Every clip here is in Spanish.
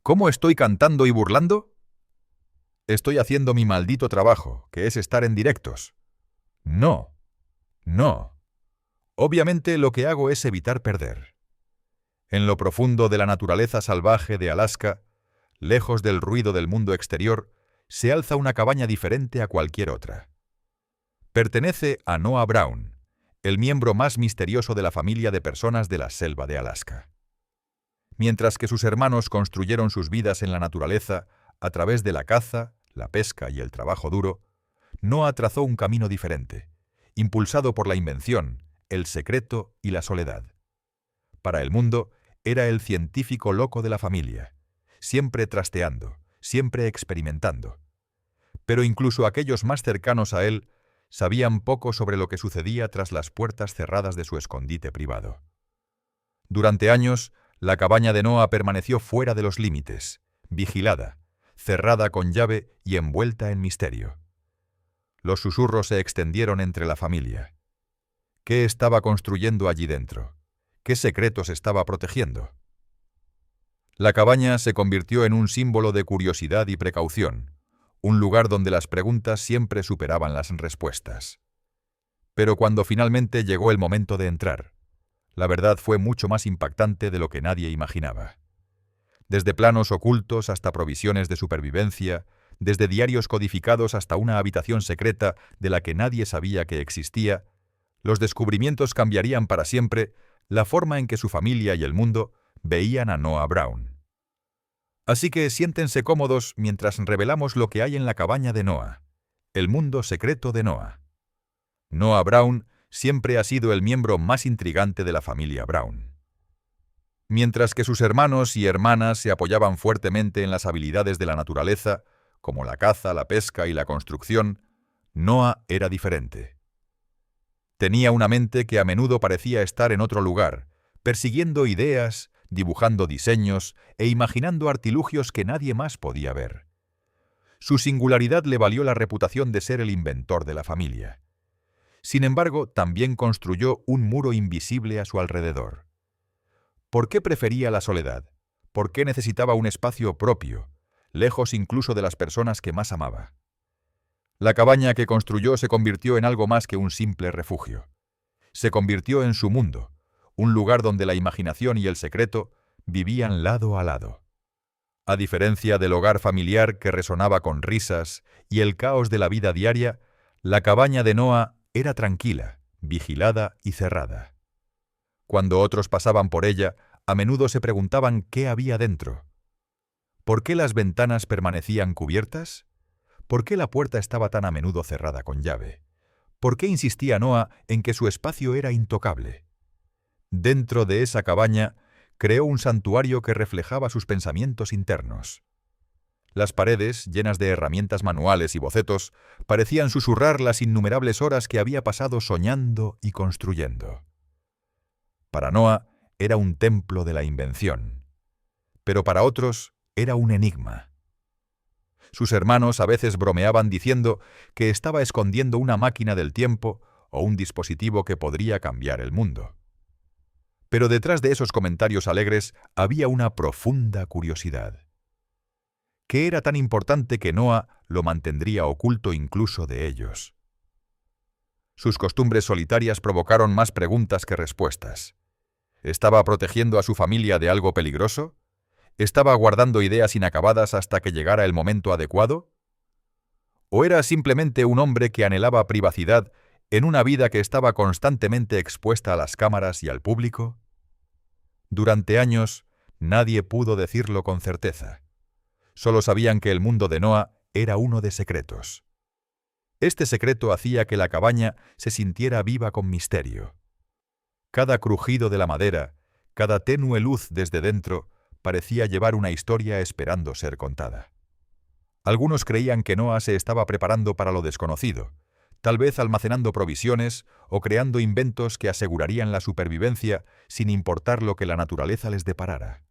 ¿Cómo estoy cantando y burlando? Estoy haciendo mi maldito trabajo, que es estar en directos. No, no. Obviamente lo que hago es evitar perder. En lo profundo de la naturaleza salvaje de Alaska, lejos del ruido del mundo exterior, se alza una cabaña diferente a cualquier otra. Pertenece a Noah Brown, el miembro más misterioso de la familia de personas de la selva de Alaska. Mientras que sus hermanos construyeron sus vidas en la naturaleza a través de la caza, la pesca y el trabajo duro, Noah trazó un camino diferente, impulsado por la invención, el secreto y la soledad. Para el mundo, era el científico loco de la familia, siempre trasteando, siempre experimentando. Pero incluso aquellos más cercanos a él sabían poco sobre lo que sucedía tras las puertas cerradas de su escondite privado. Durante años, la cabaña de Noah permaneció fuera de los límites, vigilada, cerrada con llave y envuelta en misterio. Los susurros se extendieron entre la familia. ¿Qué estaba construyendo allí dentro? ¿Qué secretos estaba protegiendo? La cabaña se convirtió en un símbolo de curiosidad y precaución, un lugar donde las preguntas siempre superaban las respuestas. Pero cuando finalmente llegó el momento de entrar, la verdad fue mucho más impactante de lo que nadie imaginaba. Desde planos ocultos hasta provisiones de supervivencia, desde diarios codificados hasta una habitación secreta de la que nadie sabía que existía, los descubrimientos cambiarían para siempre la forma en que su familia y el mundo veían a Noah Brown. Así que siéntense cómodos mientras revelamos lo que hay en la cabaña de Noah, el mundo secreto de Noah. Noah Brown siempre ha sido el miembro más intrigante de la familia Brown. Mientras que sus hermanos y hermanas se apoyaban fuertemente en las habilidades de la naturaleza, como la caza, la pesca y la construcción, Noah era diferente. Tenía una mente que a menudo parecía estar en otro lugar, persiguiendo ideas, dibujando diseños e imaginando artilugios que nadie más podía ver. Su singularidad le valió la reputación de ser el inventor de la familia. Sin embargo, también construyó un muro invisible a su alrededor. ¿Por qué prefería la soledad? ¿Por qué necesitaba un espacio propio, lejos incluso de las personas que más amaba? La cabaña que construyó se convirtió en algo más que un simple refugio. Se convirtió en su mundo, un lugar donde la imaginación y el secreto vivían lado a lado. A diferencia del hogar familiar que resonaba con risas y el caos de la vida diaria, la cabaña de Noah era tranquila, vigilada y cerrada. Cuando otros pasaban por ella, a menudo se preguntaban qué había dentro. ¿Por qué las ventanas permanecían cubiertas? ¿Por qué la puerta estaba tan a menudo cerrada con llave? ¿Por qué insistía Noah en que su espacio era intocable? Dentro de esa cabaña, creó un santuario que reflejaba sus pensamientos internos. Las paredes, llenas de herramientas manuales y bocetos, parecían susurrar las innumerables horas que había pasado soñando y construyendo. Para Noah era un templo de la invención, pero para otros era un enigma. Sus hermanos a veces bromeaban diciendo que estaba escondiendo una máquina del tiempo o un dispositivo que podría cambiar el mundo. Pero detrás de esos comentarios alegres había una profunda curiosidad. ¿Qué era tan importante que Noah lo mantendría oculto incluso de ellos? Sus costumbres solitarias provocaron más preguntas que respuestas. ¿Estaba protegiendo a su familia de algo peligroso? ¿Estaba guardando ideas inacabadas hasta que llegara el momento adecuado? ¿O era simplemente un hombre que anhelaba privacidad en una vida que estaba constantemente expuesta a las cámaras y al público? Durante años, nadie pudo decirlo con certeza. Solo sabían que el mundo de Noah era uno de secretos. Este secreto hacía que la cabaña se sintiera viva con misterio. Cada crujido de la madera, cada tenue luz desde dentro, parecía llevar una historia esperando ser contada. Algunos creían que Noah se estaba preparando para lo desconocido, tal vez almacenando provisiones o creando inventos que asegurarían la supervivencia sin importar lo que la naturaleza les deparara.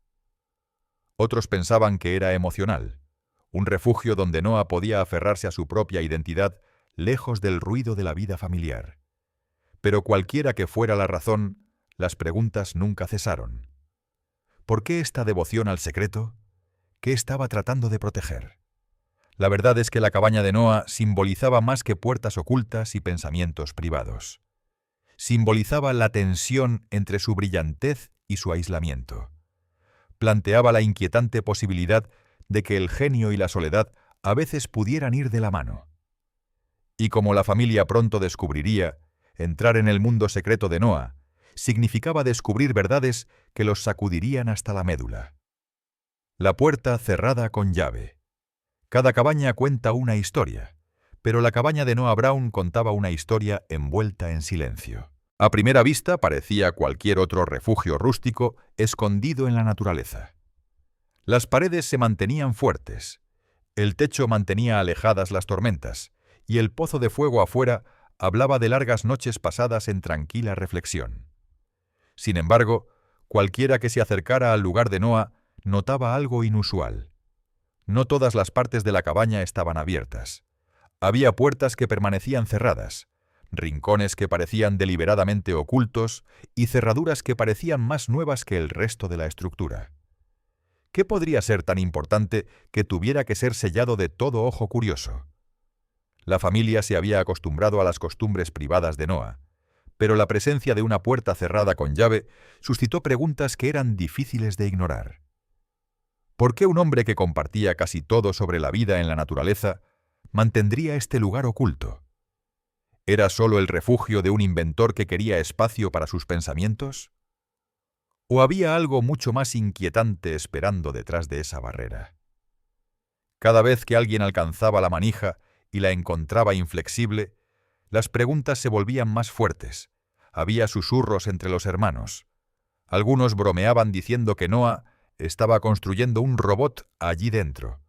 Otros pensaban que era emocional, un refugio donde Noah podía aferrarse a su propia identidad lejos del ruido de la vida familiar. Pero cualquiera que fuera la razón, las preguntas nunca cesaron. ¿Por qué esta devoción al secreto? ¿Qué estaba tratando de proteger? La verdad es que la cabaña de Noah simbolizaba más que puertas ocultas y pensamientos privados. Simbolizaba la tensión entre su brillantez y su aislamiento. Planteaba la inquietante posibilidad de que el genio y la soledad a veces pudieran ir de la mano. Y como la familia pronto descubriría, entrar en el mundo secreto de Noah significaba descubrir verdades que los sacudirían hasta la médula. La puerta cerrada con llave. Cada cabaña cuenta una historia, pero la cabaña de Noah Brown contaba una historia envuelta en silencio. A primera vista parecía cualquier otro refugio rústico escondido en la naturaleza. Las paredes se mantenían fuertes, el techo mantenía alejadas las tormentas, y el pozo de fuego afuera hablaba de largas noches pasadas en tranquila reflexión. Sin embargo, cualquiera que se acercara al lugar de Noah notaba algo inusual. No todas las partes de la cabaña estaban abiertas. Había puertas que permanecían cerradas, rincones que parecían deliberadamente ocultos y cerraduras que parecían más nuevas que el resto de la estructura. ¿Qué podría ser tan importante que tuviera que ser sellado de todo ojo curioso? La familia se había acostumbrado a las costumbres privadas de Noah, pero la presencia de una puerta cerrada con llave suscitó preguntas que eran difíciles de ignorar. ¿Por qué un hombre que compartía casi todo sobre la vida en la naturaleza mantendría este lugar oculto? ¿Era solo el refugio de un inventor que quería espacio para sus pensamientos? ¿O había algo mucho más inquietante esperando detrás de esa barrera? Cada vez que alguien alcanzaba la manija y la encontraba inflexible, las preguntas se volvían más fuertes. Había susurros entre los hermanos. Algunos bromeaban diciendo que Noah estaba construyendo un robot allí dentro,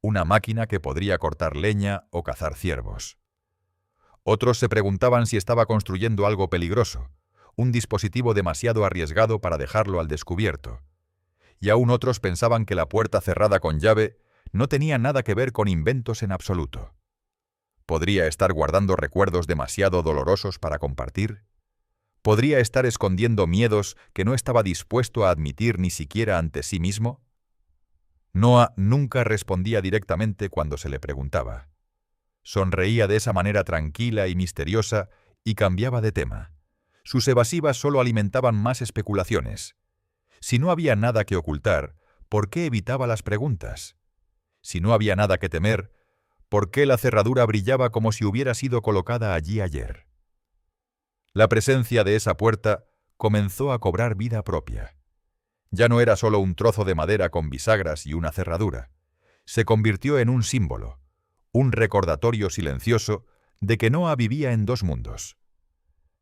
una máquina que podría cortar leña o cazar ciervos. Otros se preguntaban si estaba construyendo algo peligroso, un dispositivo demasiado arriesgado para dejarlo al descubierto. Y aún otros pensaban que la puerta cerrada con llave no tenía nada que ver con inventos en absoluto. ¿Podría estar guardando recuerdos demasiado dolorosos para compartir? ¿Podría estar escondiendo miedos que no estaba dispuesto a admitir ni siquiera ante sí mismo? Noah nunca respondía directamente cuando se le preguntaba. Sonreía de esa manera tranquila y misteriosa y cambiaba de tema. Sus evasivas solo alimentaban más especulaciones. Si no había nada que ocultar, ¿por qué evitaba las preguntas? Si no había nada que temer, ¿por qué la cerradura brillaba como si hubiera sido colocada allí ayer? La presencia de esa puerta comenzó a cobrar vida propia. Ya no era solo un trozo de madera con bisagras y una cerradura. Se convirtió en un símbolo, un recordatorio silencioso de que Noah vivía en dos mundos.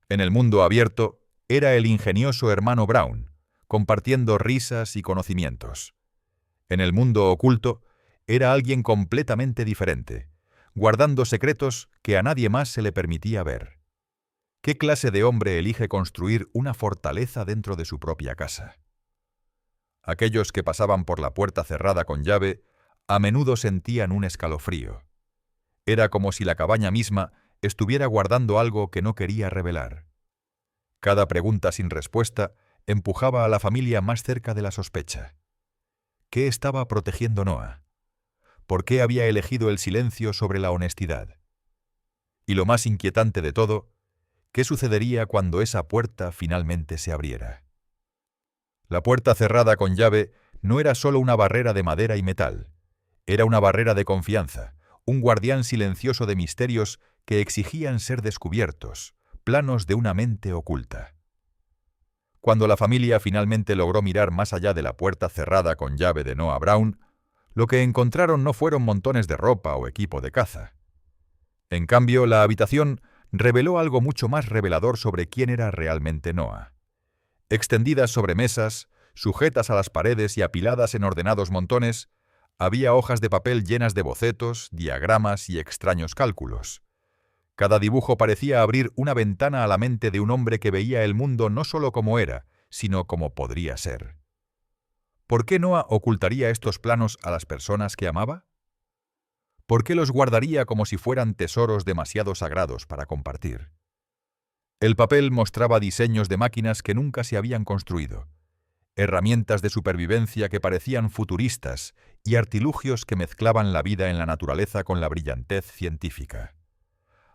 En el mundo abierto era el ingenioso hermano Brown, compartiendo risas y conocimientos. En el mundo oculto era alguien completamente diferente, guardando secretos que a nadie más se le permitía ver. ¿Qué clase de hombre elige construir una fortaleza dentro de su propia casa? Aquellos que pasaban por la puerta cerrada con llave a menudo sentían un escalofrío. Era como si la cabaña misma estuviera guardando algo que no quería revelar. Cada pregunta sin respuesta empujaba a la familia más cerca de la sospecha. ¿Qué estaba protegiendo Noah? ¿Por qué había elegido el silencio sobre la honestidad? Y lo más inquietante de todo, ¿qué sucedería cuando esa puerta finalmente se abriera? La puerta cerrada con llave no era solo una barrera de madera y metal. Era una barrera de confianza, un guardián silencioso de misterios que exigían ser descubiertos, planos de una mente oculta. Cuando la familia finalmente logró mirar más allá de la puerta cerrada con llave de Noah Brown, lo que encontraron no fueron montones de ropa o equipo de caza. En cambio, la habitación reveló algo mucho más revelador sobre quién era realmente Noah. Extendidas sobre mesas, sujetas a las paredes y apiladas en ordenados montones, había hojas de papel llenas de bocetos, diagramas y extraños cálculos. Cada dibujo parecía abrir una ventana a la mente de un hombre que veía el mundo no solo como era, sino como podría ser. ¿Por qué Noah ocultaría estos planos a las personas que amaba? ¿Por qué los guardaría como si fueran tesoros demasiado sagrados para compartir? El papel mostraba diseños de máquinas que nunca se habían construido. herramientas de supervivencia que parecían futuristas y artilugios que mezclaban la vida en la naturaleza con la brillantez científica.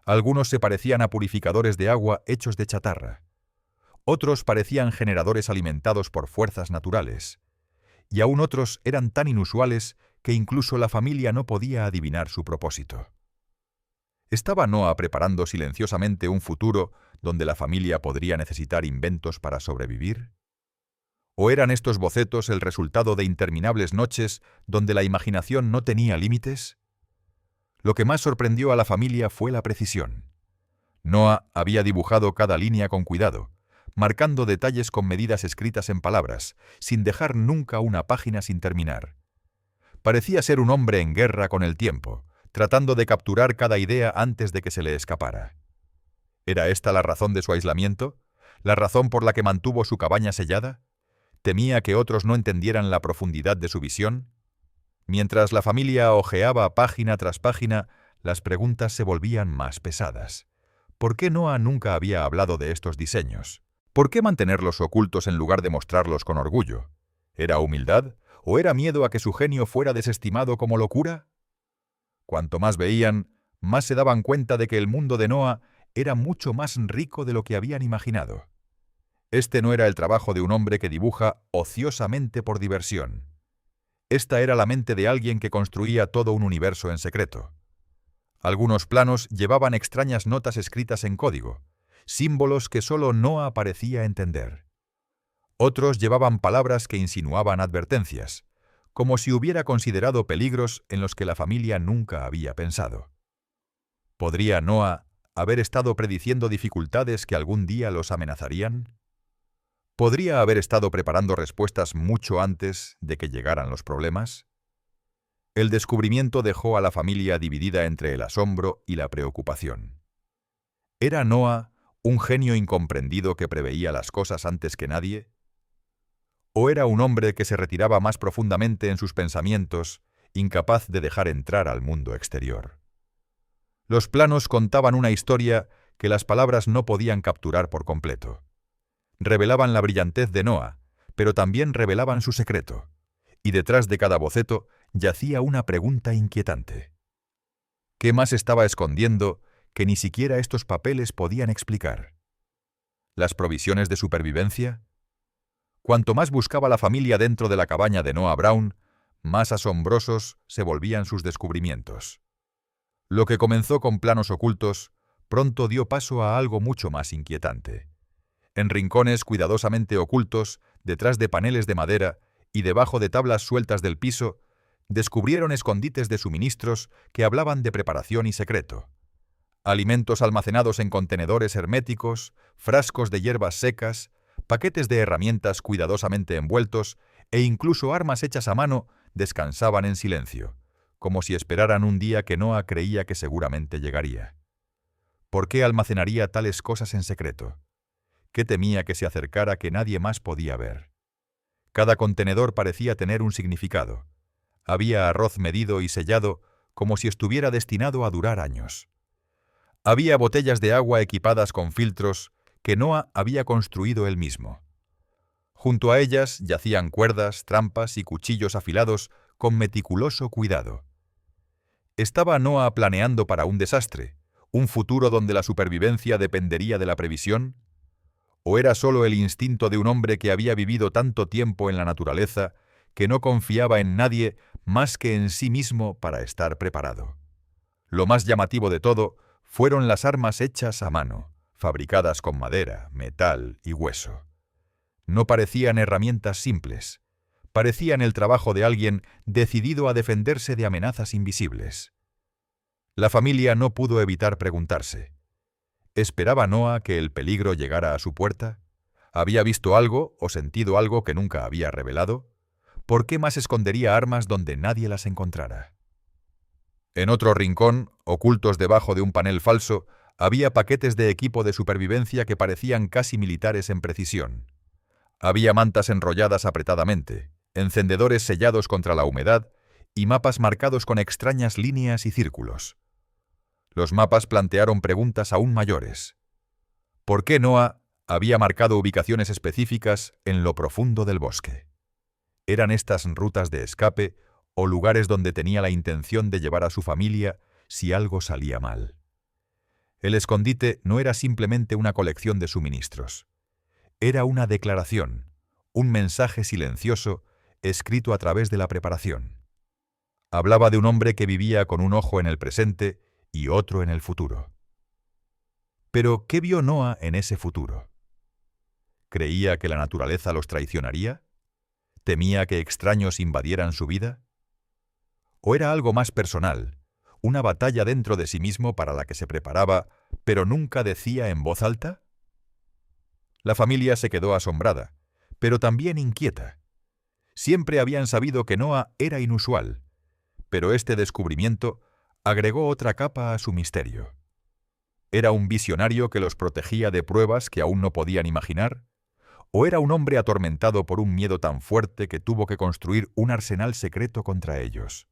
Algunos se parecían a purificadores de agua hechos de chatarra. Otros parecían generadores alimentados por fuerzas naturales. Y aún otros eran tan inusuales que incluso la familia no podía adivinar su propósito. ¿Estaba Noah preparando silenciosamente un futuro donde la familia podría necesitar inventos para sobrevivir? ¿O eran estos bocetos el resultado de interminables noches donde la imaginación no tenía límites? Lo que más sorprendió a la familia fue la precisión. Noah había dibujado cada línea con cuidado, marcando detalles con medidas escritas en palabras, sin dejar nunca una página sin terminar. Parecía ser un hombre en guerra con el tiempo, tratando de capturar cada idea antes de que se le escapara. ¿Era esta la razón de su aislamiento? ¿La razón por la que mantuvo su cabaña sellada? ¿Temía que otros no entendieran la profundidad de su visión? Mientras la familia hojeaba página tras página, las preguntas se volvían más pesadas. ¿Por qué Noah nunca había hablado de estos diseños? ¿Por qué mantenerlos ocultos en lugar de mostrarlos con orgullo? ¿Era humildad o era miedo a que su genio fuera desestimado como locura? Cuanto más veían, más se daban cuenta de que el mundo de Noah era mucho más rico de lo que habían imaginado. Este no era el trabajo de un hombre que dibuja ociosamente por diversión. Esta era la mente de alguien que construía todo un universo en secreto. Algunos planos llevaban extrañas notas escritas en código, símbolos que solo Noah parecía entender. Otros llevaban palabras que insinuaban advertencias, como si hubiera considerado peligros en los que la familia nunca había pensado. ¿Podría Noah haber estado prediciendo dificultades que algún día los amenazarían? ¿Podría haber estado preparando respuestas mucho antes de que llegaran los problemas? El descubrimiento dejó a la familia dividida entre el asombro y la preocupación. ¿Era Noah un genio incomprendido que preveía las cosas antes que nadie? ¿O era un hombre que se retiraba más profundamente en sus pensamientos, incapaz de dejar entrar al mundo exterior? Los planos contaban una historia que las palabras no podían capturar por completo. Revelaban la brillantez de Noah, pero también revelaban su secreto. Y detrás de cada boceto yacía una pregunta inquietante. ¿Qué más estaba escondiendo que ni siquiera estos papeles podían explicar? ¿Las provisiones de supervivencia? Cuanto más buscaba la familia dentro de la cabaña de Noah Brown, más asombrosos se volvían sus descubrimientos. Lo que comenzó con planos ocultos, pronto dio paso a algo mucho más inquietante. En rincones cuidadosamente ocultos, detrás de paneles de madera y debajo de tablas sueltas del piso, descubrieron escondites de suministros que hablaban de preparación y secreto. Alimentos almacenados en contenedores herméticos, frascos de hierbas secas, paquetes de herramientas cuidadosamente envueltos e incluso armas hechas a mano descansaban en silencio, como si esperaran un día que Noah creía que seguramente llegaría. ¿Por qué almacenaría tales cosas en secreto? ¿Qué temía que se acercara que nadie más podía ver? Cada contenedor parecía tener un significado. Había arroz medido y sellado como si estuviera destinado a durar años. Había botellas de agua equipadas con filtros que Noah había construido él mismo. Junto a ellas yacían cuerdas, trampas y cuchillos afilados con meticuloso cuidado. ¿Estaba Noah planeando para un desastre, un futuro donde la supervivencia dependería de la previsión? ¿O era solo el instinto de un hombre que había vivido tanto tiempo en la naturaleza que no confiaba en nadie más que en sí mismo para estar preparado? Lo más llamativo de todo fueron las armas hechas a mano, fabricadas con madera, metal y hueso. No parecían herramientas simples, parecían el trabajo de alguien decidido a defenderse de amenazas invisibles. La familia no pudo evitar preguntarse: ¿esperaba Noah que el peligro llegara a su puerta? ¿Había visto algo o sentido algo que nunca había revelado? ¿Por qué más escondería armas donde nadie las encontrara? En otro rincón, ocultos debajo de un panel falso, había paquetes de equipo de supervivencia que parecían casi militares en precisión. Había mantas enrolladas apretadamente, encendedores sellados contra la humedad y mapas marcados con extrañas líneas y círculos. Los mapas plantearon preguntas aún mayores. ¿Por qué Noah Había marcado ubicaciones específicas en lo profundo del bosque. Eran estas rutas de escape o lugares donde tenía la intención de llevar a su familia si algo salía mal. El escondite no era simplemente una colección de suministros. Era una declaración, un mensaje silencioso escrito a través de la preparación. Hablaba de un hombre que vivía con un ojo en el presente y otro en el futuro. Pero, ¿qué vio Noah en ese futuro? ¿Creía que la naturaleza los traicionaría? ¿Temía que extraños invadieran su vida? ¿O era algo más personal, una batalla dentro de sí mismo para la que se preparaba, pero nunca decía en voz alta? La familia se quedó asombrada, pero también inquieta. Siempre habían sabido que Noah era inusual, pero este descubrimiento agregó otra capa a su misterio. ¿Era un visionario que los protegía de pruebas que aún no podían imaginar? ¿O era un hombre atormentado por un miedo tan fuerte que tuvo que construir un arsenal secreto contra ellos?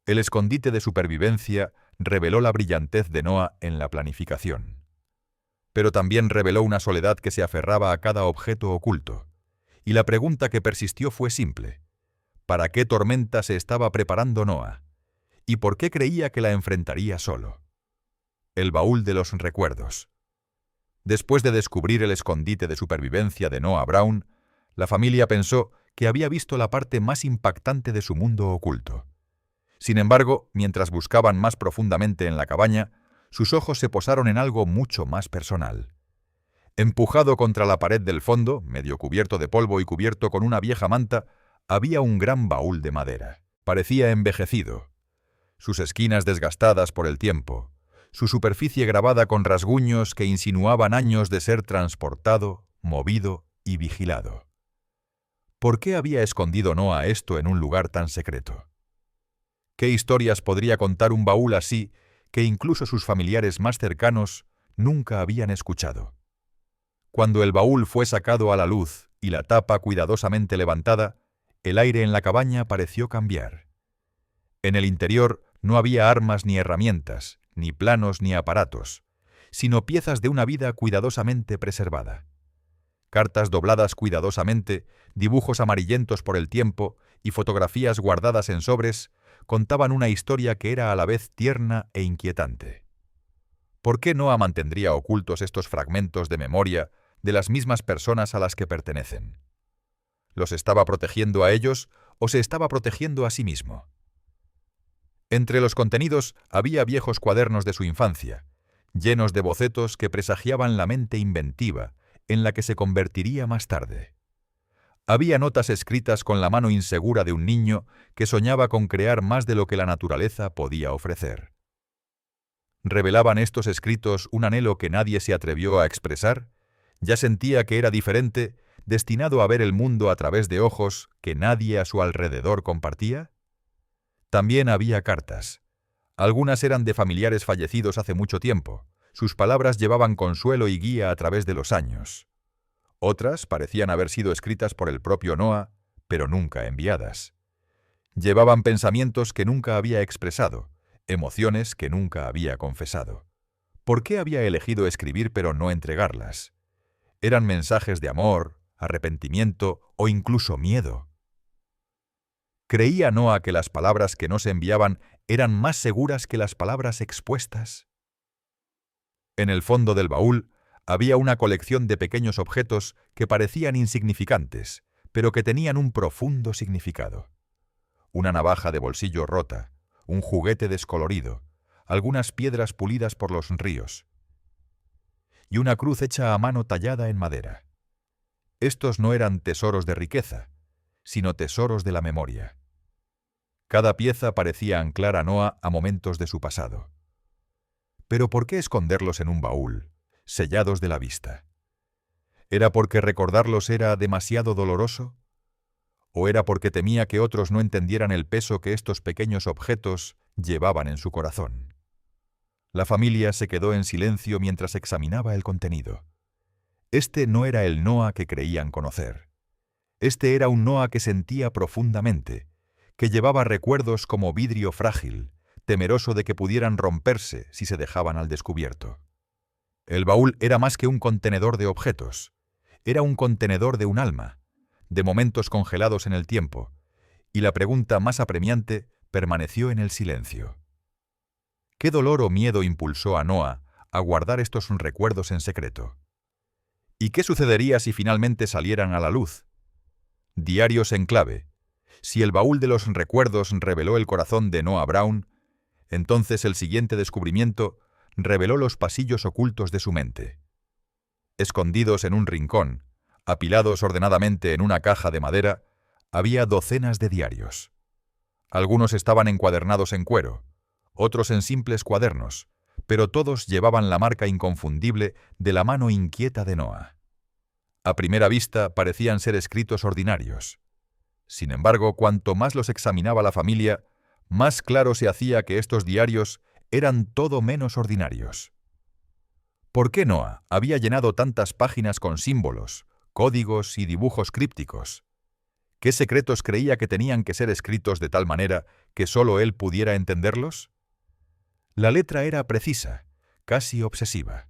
El escondite de supervivencia reveló la brillantez de Noah en la planificación. Pero también reveló una soledad que se aferraba a cada objeto oculto. Y la pregunta que persistió fue simple. ¿Para qué tormenta se estaba preparando Noah? ¿Y por qué creía que la enfrentaría solo? El baúl de los recuerdos. Después de descubrir el escondite de supervivencia de Noah Brown, la familia pensó que había visto la parte más impactante de su mundo oculto. Sin embargo, mientras buscaban más profundamente en la cabaña, sus ojos se posaron en algo mucho más personal. Empujado contra la pared del fondo, medio cubierto de polvo y cubierto con una vieja manta, había un gran baúl de madera. Parecía envejecido. Sus esquinas desgastadas por el tiempo, su superficie grabada con rasguños que insinuaban años de ser transportado, movido y vigilado. ¿Por qué había escondido Noah esto en un lugar tan secreto? ¿Qué historias podría contar un baúl así que incluso sus familiares más cercanos nunca habían escuchado? Cuando el baúl fue sacado a la luz y la tapa cuidadosamente levantada, el aire en la cabaña pareció cambiar. En el interior no había armas ni herramientas, ni planos ni aparatos, sino piezas de una vida cuidadosamente preservada. Cartas dobladas cuidadosamente, dibujos amarillentos por el tiempo y fotografías guardadas en sobres contaban una historia que era a la vez tierna e inquietante. ¿Por qué Noah mantendría ocultos estos fragmentos de memoria de las mismas personas a las que pertenecen? ¿Los estaba protegiendo a ellos o se estaba protegiendo a sí mismo? Entre los contenidos había viejos cuadernos de su infancia, llenos de bocetos que presagiaban la mente inventiva en la que se convertiría más tarde. Había notas escritas con la mano insegura de un niño que soñaba con crear más de lo que la naturaleza podía ofrecer. ¿Revelaban estos escritos un anhelo que nadie se atrevió a expresar? Ya sentía que era diferente, destinado a ver el mundo a través de ojos que nadie a su alrededor compartía. También había cartas. Algunas eran de familiares fallecidos hace mucho tiempo. Sus palabras llevaban consuelo y guía a través de los años. Otras parecían haber sido escritas por el propio Noah, pero nunca enviadas. Llevaban pensamientos que nunca había expresado, emociones que nunca había confesado. ¿Por qué había elegido escribir pero no entregarlas? Eran mensajes de amor, arrepentimiento o incluso miedo. ¿Creía Noah que las palabras que no se enviaban eran más seguras que las palabras expuestas? En el fondo del baúl había una colección de pequeños objetos que parecían insignificantes, pero que tenían un profundo significado. Una navaja de bolsillo rota, un juguete descolorido, algunas piedras pulidas por los ríos, y una cruz hecha a mano tallada en madera. Estos no eran tesoros de riqueza, sino tesoros de la memoria. Cada pieza parecía anclar a Noah a momentos de su pasado. ¿Pero por qué esconderlos en un baúl, sellados de la vista? ¿Era porque recordarlos era demasiado doloroso? ¿O era porque temía que otros no entendieran el peso que estos pequeños objetos llevaban en su corazón? La familia se quedó en silencio mientras examinaba el contenido. Este no era el Noah que creían conocer. Este era un Noah que sentía profundamente, que llevaba recuerdos como vidrio frágil, temeroso de que pudieran romperse si se dejaban al descubierto. El baúl era más que un contenedor de objetos. Era un contenedor de un alma, de momentos congelados en el tiempo, y la pregunta más apremiante permaneció en el silencio. ¿Qué dolor o miedo impulsó a Noah a guardar estos recuerdos en secreto? ¿Y qué sucedería si finalmente salieran a la luz? Diarios en clave. Si el baúl de los recuerdos reveló el corazón de Noah Brown, entonces el siguiente descubrimiento reveló los pasillos ocultos de su mente. Escondidos en un rincón, apilados ordenadamente en una caja de madera, había docenas de diarios. Algunos estaban encuadernados en cuero, otros en simples cuadernos, pero todos llevaban la marca inconfundible de la mano inquieta de Noah. A primera vista parecían ser escritos ordinarios. Sin embargo, cuanto más los examinaba la familia, más claro se hacía que estos diarios eran todo menos ordinarios. ¿Por qué Noah había llenado tantas páginas con símbolos, códigos y dibujos crípticos? ¿Qué secretos creía que tenían que ser escritos de tal manera que solo él pudiera entenderlos? La letra era precisa, casi obsesiva.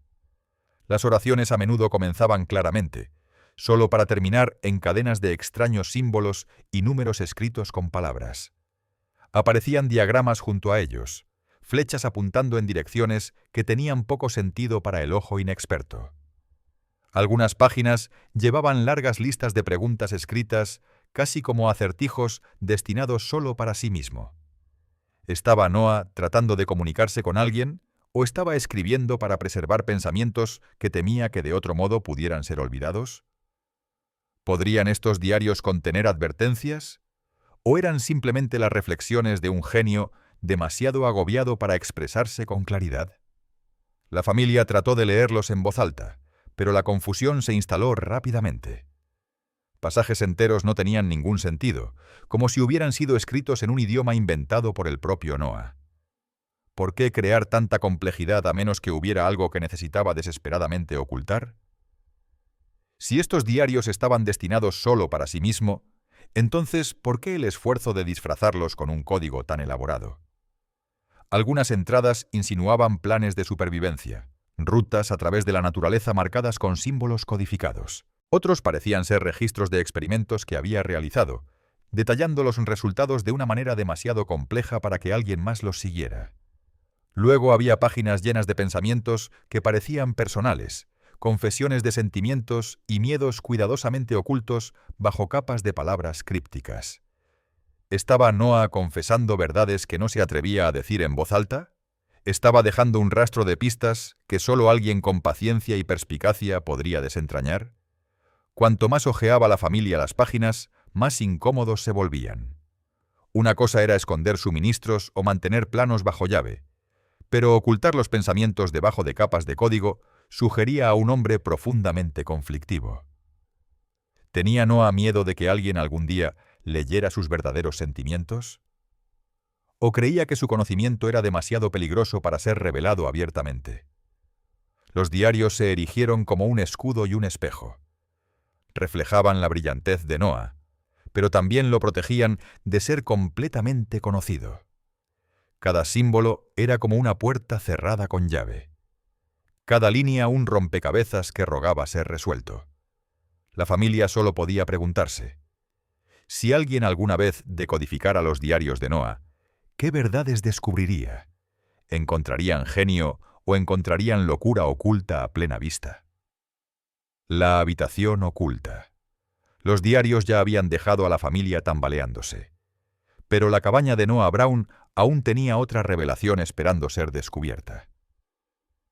Las oraciones a menudo comenzaban claramente, solo para terminar en cadenas de extraños símbolos y números escritos con palabras. Aparecían diagramas junto a ellos, flechas apuntando en direcciones que tenían poco sentido para el ojo inexperto. Algunas páginas llevaban largas listas de preguntas escritas, casi como acertijos destinados solo para sí mismo. ¿Estaba Noah tratando de comunicarse con alguien o estaba escribiendo para preservar pensamientos que temía que de otro modo pudieran ser olvidados? ¿Podrían estos diarios contener advertencias? ¿O eran simplemente las reflexiones de un genio demasiado agobiado para expresarse con claridad? La familia trató de leerlos en voz alta, pero la confusión se instaló rápidamente. Pasajes enteros no tenían ningún sentido, como si hubieran sido escritos en un idioma inventado por el propio Noah. ¿Por qué crear tanta complejidad a menos que hubiera algo que necesitaba desesperadamente ocultar? Si estos diarios estaban destinados solo para sí mismo, entonces, ¿por qué el esfuerzo de disfrazarlos con un código tan elaborado? Algunas entradas insinuaban planes de supervivencia, rutas a través de la naturaleza marcadas con símbolos codificados. Otros parecían ser registros de experimentos que había realizado, detallando los resultados de una manera demasiado compleja para que alguien más los siguiera. Luego había páginas llenas de pensamientos que parecían personales, confesiones de sentimientos y miedos cuidadosamente ocultos bajo capas de palabras crípticas. ¿Estaba Noah confesando verdades que no se atrevía a decir en voz alta? ¿Estaba dejando un rastro de pistas que solo alguien con paciencia y perspicacia podría desentrañar? Cuanto más hojeaba la familia las páginas, más incómodos se volvían. Una cosa era esconder suministros o mantener planos bajo llave, pero ocultar los pensamientos debajo de capas de código sugería a un hombre profundamente conflictivo. ¿Tenía Noah miedo de que alguien algún día leyera sus verdaderos sentimientos? ¿O creía que su conocimiento era demasiado peligroso para ser revelado abiertamente? Los diarios se erigieron como un escudo y un espejo. Reflejaban la brillantez de Noah, pero también lo protegían de ser completamente conocido. Cada símbolo era como una puerta cerrada con llave. Cada línea un rompecabezas que rogaba ser resuelto. La familia solo podía preguntarse: si alguien alguna vez decodificara los diarios de Noah, ¿qué verdades descubriría? ¿Encontrarían genio o encontrarían locura oculta a plena vista? La habitación oculta. Los diarios ya habían dejado a la familia tambaleándose. Pero la cabaña de Noah Brown aún tenía otra revelación esperando ser descubierta.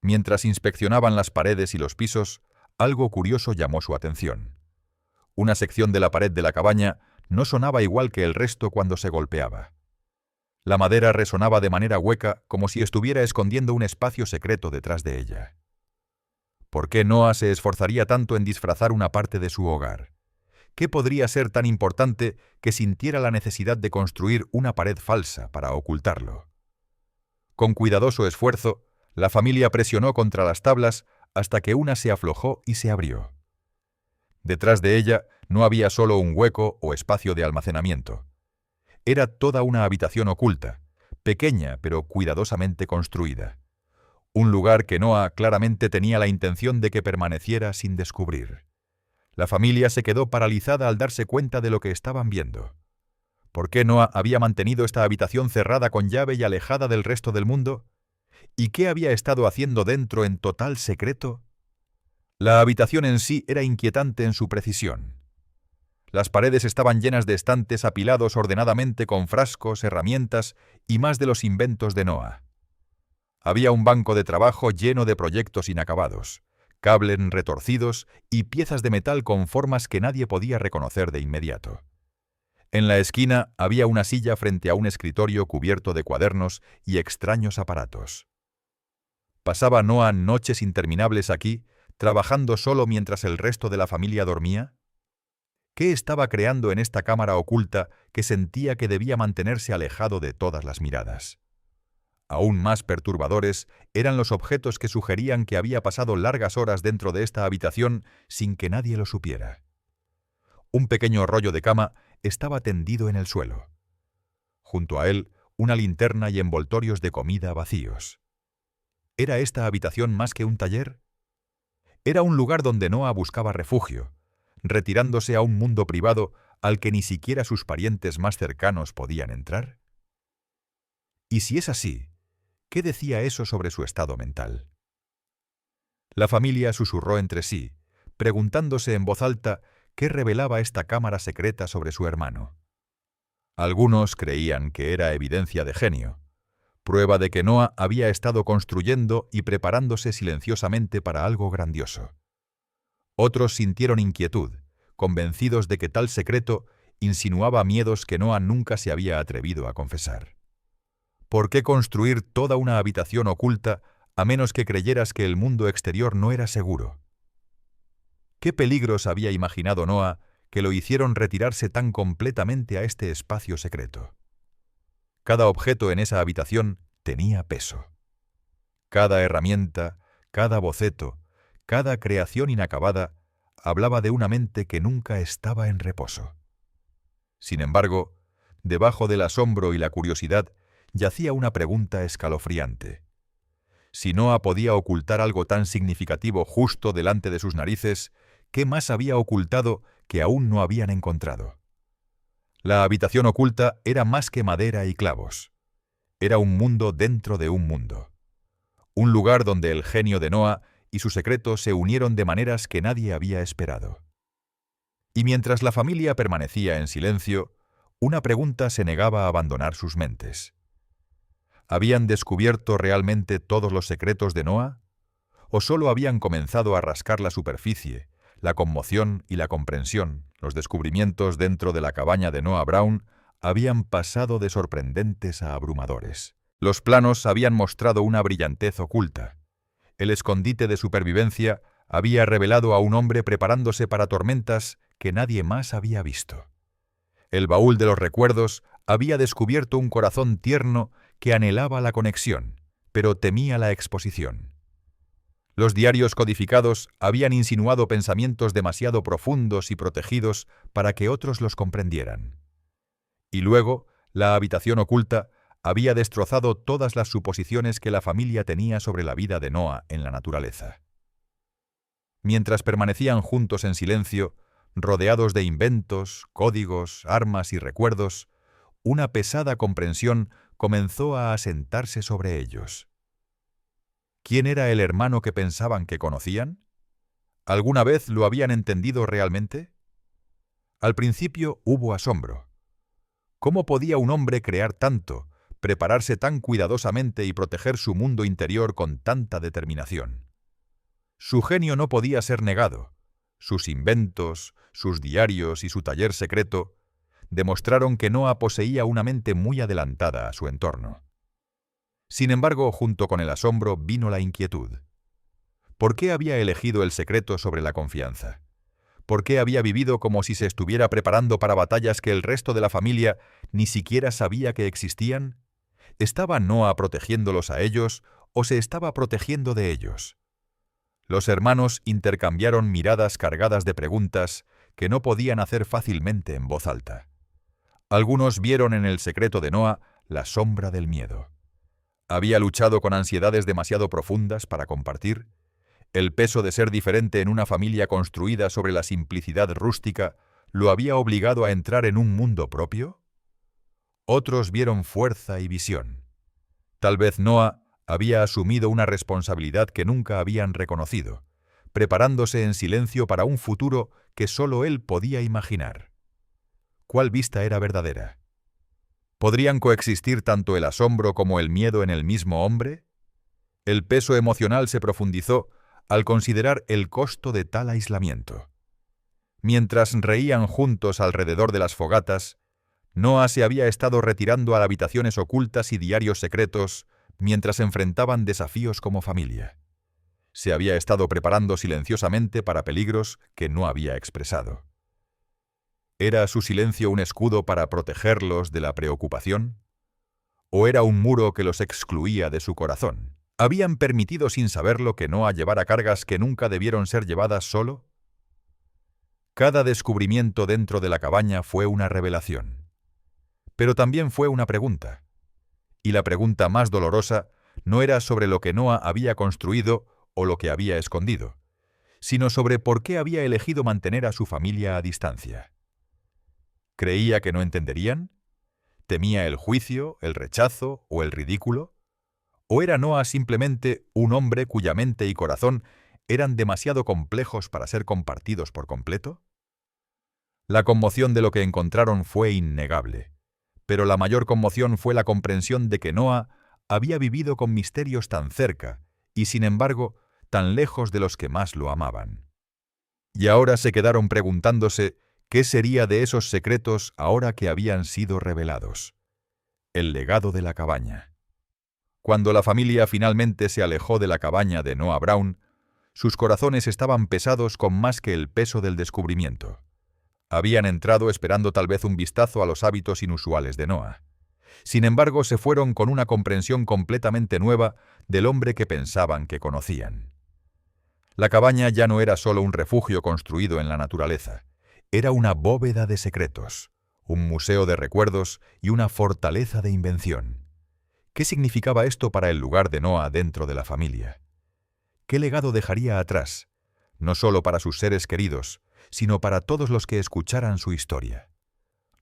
Mientras inspeccionaban las paredes y los pisos, algo curioso llamó su atención. Una sección de la pared de la cabaña no sonaba igual que el resto cuando se golpeaba. La madera resonaba de manera hueca, como si estuviera escondiendo un espacio secreto detrás de ella. ¿Por qué Noah se esforzaría tanto en disfrazar una parte de su hogar? ¿Qué podría ser tan importante que sintiera la necesidad de construir una pared falsa para ocultarlo? Con cuidadoso esfuerzo, la familia presionó contra las tablas hasta que una se aflojó y se abrió. Detrás de ella no había solo un hueco o espacio de almacenamiento. Era toda una habitación oculta, pequeña pero cuidadosamente construida. Un lugar que Noah claramente tenía la intención de que permaneciera sin descubrir. La familia se quedó paralizada al darse cuenta de lo que estaban viendo. ¿Por qué Noah había mantenido esta habitación cerrada con llave y alejada del resto del mundo? ¿Y qué había estado haciendo dentro en total secreto? La habitación en sí era inquietante en su precisión. Las paredes estaban llenas de estantes apilados ordenadamente con frascos, herramientas y más de los inventos de Noah. Había un banco de trabajo lleno de proyectos inacabados, cables retorcidos y piezas de metal con formas que nadie podía reconocer de inmediato. En la esquina había una silla frente a un escritorio cubierto de cuadernos y extraños aparatos. ¿Pasaba Noah noches interminables aquí, trabajando solo mientras el resto de la familia dormía? ¿Qué estaba creando en esta cámara oculta que sentía que debía mantenerse alejado de todas las miradas? Aún más perturbadores eran los objetos que sugerían que había pasado largas horas dentro de esta habitación sin que nadie lo supiera. Un pequeño rollo de cama estaba tendido en el suelo. Junto a él, una linterna y envoltorios de comida vacíos. ¿Era esta habitación más que un taller? Era un lugar donde Noah buscaba refugio, retirándose a un mundo privado al que ni siquiera sus parientes más cercanos podían entrar. Y si es así, ¿qué decía eso sobre su estado mental? La familia susurró entre sí, preguntándose en voz alta qué revelaba esta cámara secreta sobre su hermano. Algunos creían que era evidencia de genio, prueba de que Noah había estado construyendo y preparándose silenciosamente para algo grandioso. Otros sintieron inquietud, convencidos de que tal secreto insinuaba miedos que Noah nunca se había atrevido a confesar. ¿Por qué construir toda una habitación oculta a menos que creyeras que el mundo exterior no era seguro? ¿Qué peligros había imaginado Noah que lo hicieron retirarse tan completamente a este espacio secreto? Cada objeto en esa habitación tenía peso. Cada herramienta, cada boceto, cada creación inacabada hablaba de una mente que nunca estaba en reposo. Sin embargo, debajo del asombro y la curiosidad yacía una pregunta escalofriante. Si Noah podía ocultar algo tan significativo justo delante de sus narices, ¿qué más había ocultado que aún no habían encontrado? La habitación oculta era más que madera y clavos. Era un mundo dentro de un mundo. Un lugar donde el genio de Noah y su secreto se unieron de maneras que nadie había esperado. Y mientras la familia permanecía en silencio, una pregunta se negaba a abandonar sus mentes. ¿Habían descubierto realmente todos los secretos de Noah? ¿O solo habían comenzado a rascar la superficie, la conmoción y la comprensión? Los descubrimientos dentro de la cabaña de Noah Brown habían pasado de sorprendentes a abrumadores. Los planos habían mostrado una brillantez oculta. El escondite de supervivencia había revelado a un hombre preparándose para tormentas que nadie más había visto. El baúl de los recuerdos había descubierto un corazón tierno que anhelaba la conexión, pero temía la exposición. Los diarios codificados habían insinuado pensamientos demasiado profundos y protegidos para que otros los comprendieran. Y luego, la habitación oculta había destrozado todas las suposiciones que la familia tenía sobre la vida de Noah en la naturaleza. Mientras permanecían juntos en silencio, rodeados de inventos, códigos, armas y recuerdos, una pesada comprensión comenzó a asentarse sobre ellos. ¿Quién era el hermano que pensaban que conocían? ¿Alguna vez lo habían entendido realmente? Al principio hubo asombro. ¿Cómo podía un hombre crear tanto, prepararse tan cuidadosamente y proteger su mundo interior con tanta determinación? Su genio no podía ser negado. Sus inventos, sus diarios y su taller secreto demostraron que Noah poseía una mente muy adelantada a su entorno. Sin embargo, junto con el asombro vino la inquietud. ¿Por qué había elegido el secreto sobre la confianza? ¿Por qué había vivido como si se estuviera preparando para batallas que el resto de la familia ni siquiera sabía que existían? ¿Estaba Noah protegiéndolos a ellos o se estaba protegiendo de ellos? Los hermanos intercambiaron miradas cargadas de preguntas que no podían hacer fácilmente en voz alta. Algunos vieron en el secreto de Noah la sombra del miedo. Había luchado con ansiedades demasiado profundas para compartir. El peso de ser diferente en una familia construida sobre la simplicidad rústica lo había obligado a entrar en un mundo propio. Otros vieron fuerza y visión. Tal vez Noah había asumido una responsabilidad que nunca habían reconocido, preparándose en silencio para un futuro que solo él podía imaginar. ¿Cuál vista era verdadera? ¿Podrían coexistir tanto el asombro como el miedo en el mismo hombre? El peso emocional se profundizó al considerar el costo de tal aislamiento. Mientras reían juntos alrededor de las fogatas, Noah se había estado retirando a habitaciones ocultas y diarios secretos mientras enfrentaban desafíos como familia. Se había estado preparando silenciosamente para peligros que no había expresado. ¿Era su silencio un escudo para protegerlos de la preocupación? ¿O era un muro que los excluía de su corazón? ¿Habían permitido sin saberlo que Noah llevara cargas que nunca debieron ser llevadas solo? Cada descubrimiento dentro de la cabaña fue una revelación. Pero también fue una pregunta. Y la pregunta más dolorosa no era sobre lo que Noah había construido o lo que había escondido, sino sobre por qué había elegido mantener a su familia a distancia. ¿Creía que no entenderían? ¿Temía el juicio, el rechazo o el ridículo? ¿O era Noah simplemente un hombre cuya mente y corazón eran demasiado complejos para ser compartidos por completo? La conmoción de lo que encontraron fue innegable, pero la mayor conmoción fue la comprensión de que Noah había vivido con misterios tan cerca y, sin embargo, tan lejos de los que más lo amaban. Y ahora se quedaron preguntándose qué sería de esos secretos ahora que habían sido revelados. El legado de la cabaña. Cuando la familia finalmente se alejó de la cabaña de Noah Brown, sus corazones estaban pesados con más que el peso del descubrimiento. Habían entrado esperando tal vez un vistazo a los hábitos inusuales de Noah. Sin embargo, se fueron con una comprensión completamente nueva del hombre que pensaban que conocían. La cabaña ya no era solo un refugio construido en la naturaleza. Era una bóveda de secretos, un museo de recuerdos y una fortaleza de invención. ¿Qué significaba esto para el lugar de Noah dentro de la familia? ¿Qué legado dejaría atrás, no solo para sus seres queridos, sino para todos los que escucharan su historia?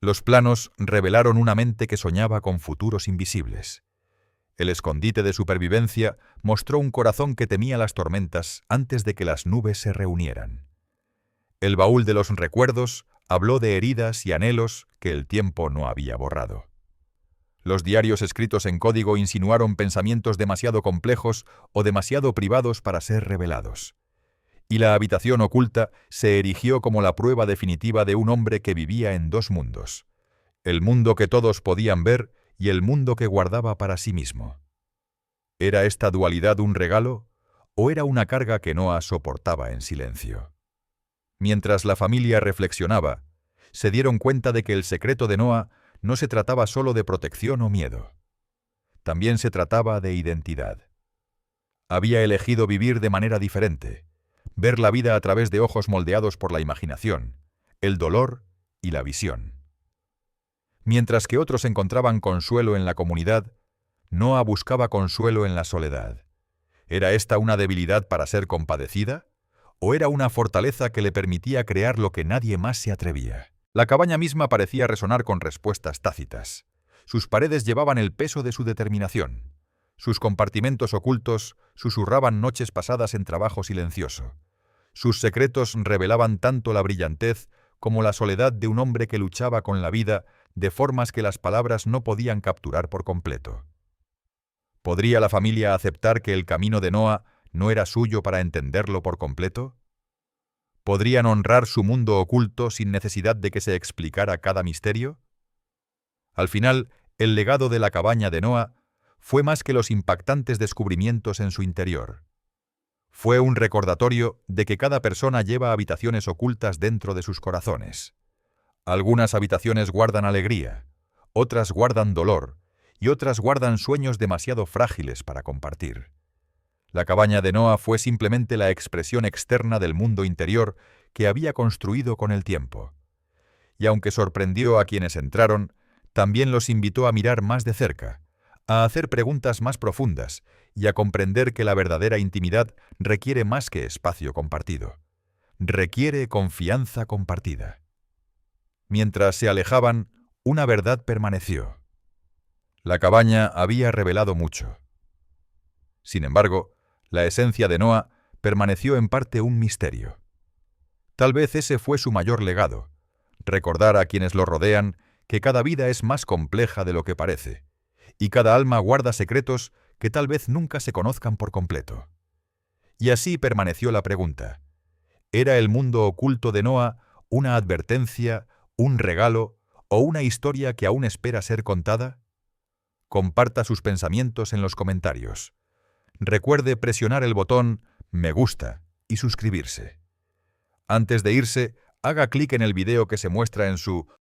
Los planos revelaron una mente que soñaba con futuros invisibles. El escondite de supervivencia mostró un corazón que temía las tormentas antes de que las nubes se reunieran. El baúl de los recuerdos habló de heridas y anhelos que el tiempo no había borrado. Los diarios escritos en código insinuaron pensamientos demasiado complejos o demasiado privados para ser revelados. Y la habitación oculta se erigió como la prueba definitiva de un hombre que vivía en dos mundos: el mundo que todos podían ver y el mundo que guardaba para sí mismo. ¿Era esta dualidad un regalo o era una carga que Noah soportaba en silencio? Mientras la familia reflexionaba, se dieron cuenta de que el secreto de Noah no se trataba solo de protección o miedo. También se trataba de identidad. Había elegido vivir de manera diferente, ver la vida a través de ojos moldeados por la imaginación, el dolor y la visión. Mientras que otros encontraban consuelo en la comunidad, Noah buscaba consuelo en la soledad. ¿Era esta una debilidad para ser compadecida? ¿O era una fortaleza que le permitía crear lo que nadie más se atrevía? La cabaña misma parecía resonar con respuestas tácitas. Sus paredes llevaban el peso de su determinación. Sus compartimentos ocultos susurraban noches pasadas en trabajo silencioso. Sus secretos revelaban tanto la brillantez como la soledad de un hombre que luchaba con la vida de formas que las palabras no podían capturar por completo. ¿Podría la familia aceptar que el camino de Noah no era suyo para entenderlo por completo? ¿Podrían honrar su mundo oculto sin necesidad de que se explicara cada misterio? Al final, el legado de la cabaña de Noah fue más que los impactantes descubrimientos en su interior. Fue un recordatorio de que cada persona lleva habitaciones ocultas dentro de sus corazones. Algunas habitaciones guardan alegría, otras guardan dolor y otras guardan sueños demasiado frágiles para compartir. La cabaña de Noah fue simplemente la expresión externa del mundo interior que había construido con el tiempo. Y aunque sorprendió a quienes entraron, también los invitó a mirar más de cerca, a hacer preguntas más profundas y a comprender que la verdadera intimidad requiere más que espacio compartido. Requiere confianza compartida. Mientras se alejaban, una verdad permaneció. La cabaña había revelado mucho. Sin embargo, la esencia de Noah permaneció en parte un misterio. Tal vez ese fue su mayor legado, recordar a quienes lo rodean que cada vida es más compleja de lo que parece, y cada alma guarda secretos que tal vez nunca se conozcan por completo. Y así permaneció la pregunta: ¿era el mundo oculto de Noah una advertencia, un regalo o una historia que aún espera ser contada? Comparta sus pensamientos en los comentarios. Recuerde presionar el botón Me gusta y suscribirse. Antes de irse, haga clic en el video que se muestra en su